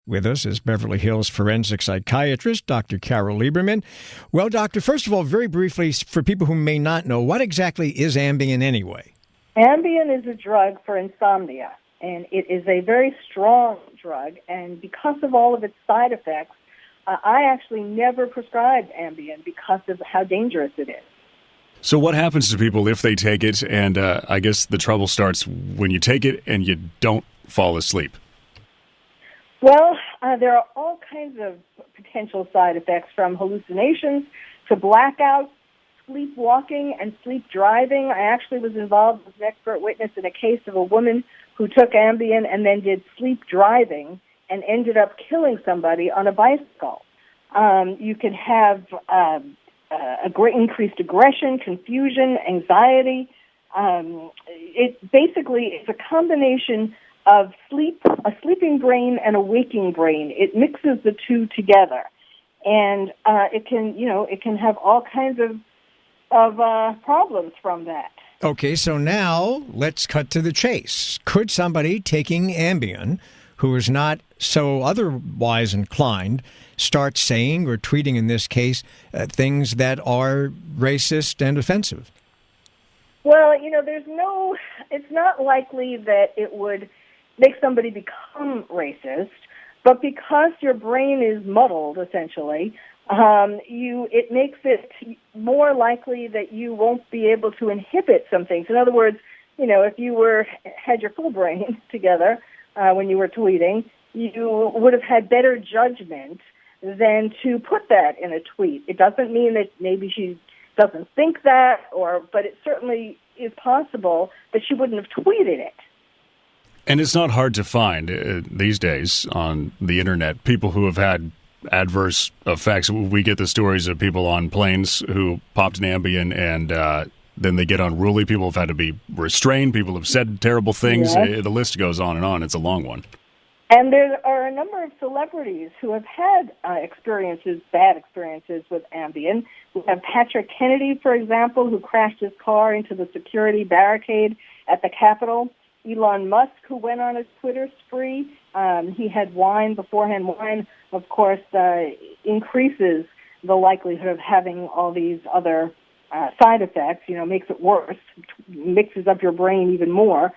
With us is Beverly Hills forensic psychiatrist, Dr. Carole Lieberman. Well, doctor, first of all, very briefly, for people who may not know, what exactly is Ambien anyway? Ambien is a drug for insomnia, and it is a very strong drug, and because of all of its side effects, I actually never prescribed Ambien because of how dangerous it is. So what happens to people if they take it, and I guess the trouble starts when you take it and you don't fall asleep? Well, there are all kinds of potential side effects, from hallucinations to blackouts, sleepwalking, and sleep driving. I actually was involved as an expert witness in a case of a woman who took Ambien and then did sleep driving and ended up killing somebody on a bicycle. You can have a great increased aggression, confusion, anxiety. It basically is a combination of a sleeping brain and a waking brain. It mixes the two together, and it can have all kinds of problems from that. Okay, so now let's cut to the chase. Could somebody taking Ambien, who is not so otherwise inclined, start saying or tweeting, in this case, things that are racist and offensive? Well, it's not likely that it would make somebody become racist, but because your brain is muddled, essentially, it makes it more likely that you won't be able to inhibit some things. In other words, if you had your full brain together when you were tweeting, you would have had better judgment than to put that in a tweet. It doesn't mean that maybe she doesn't think that, but it certainly is possible that she wouldn't have tweeted it. And it's not hard to find these days on the internet people who have had adverse effects. We get the stories of people on planes who popped an Ambien and then they get unruly. People have had to be restrained. People have said terrible things. Yes. The list goes on and on. It's a long one. And there are a number of celebrities who have had bad experiences with Ambien. We have Patrick Kennedy, for example, who crashed his car into the security barricade at the Capitol. Elon Musk, who went on a Twitter spree. He had wine beforehand. Wine, of course, increases the likelihood of having all these other side effects, makes it worse, mixes up your brain even more.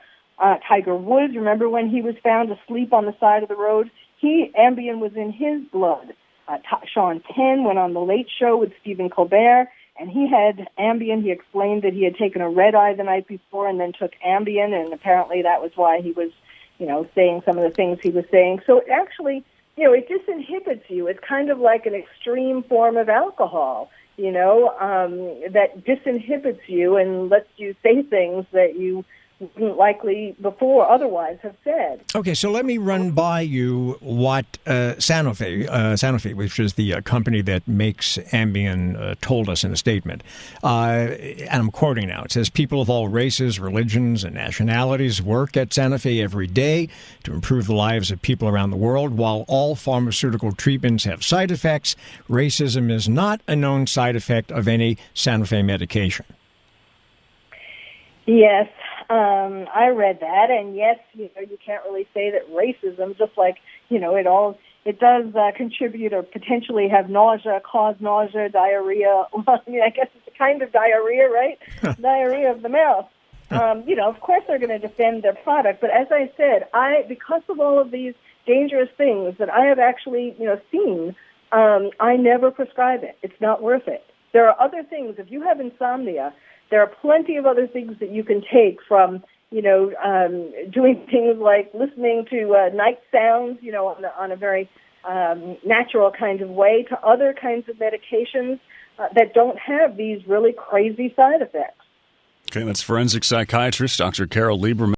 Tiger Woods, remember when he was found asleep on the side of the road? Ambien was in his blood. Sean Penn went on The Late Show with Stephen Colbert, and he had Ambien. He explained that he had taken a red eye the night before and then took Ambien, and apparently that was why he was, saying some of the things he was saying. So it actually, it disinhibits you. It's kind of like an extreme form of alcohol, that disinhibits you and lets you say things that you wouldn't likely before otherwise have said. Okay, so let me run by you what Sanofi, which is the company that makes Ambien, told us in a statement. And I'm quoting now. It says, people of all races, religions, and nationalities work at Sanofi every day to improve the lives of people around the world. While all pharmaceutical treatments have side effects, racism is not a known side effect of any Sanofi medication. Yes, I read that, and yes, you can't really say that racism, just like, it does contribute or potentially have cause nausea, diarrhea. Well, I guess it's a kind of diarrhea, right? Diarrhea of the mouth. Of course they're going to defend their product, but as I said, because of all of these dangerous things that I have actually, seen, I never prescribe it. It's not worth it. There are other things. If you have insomnia, there are plenty of other things that you can take, from, doing things like listening to night sounds, on a very natural kind of way, to other kinds of medications that don't have these really crazy side effects. Okay, that's forensic psychiatrist Dr. Carole Lieberman.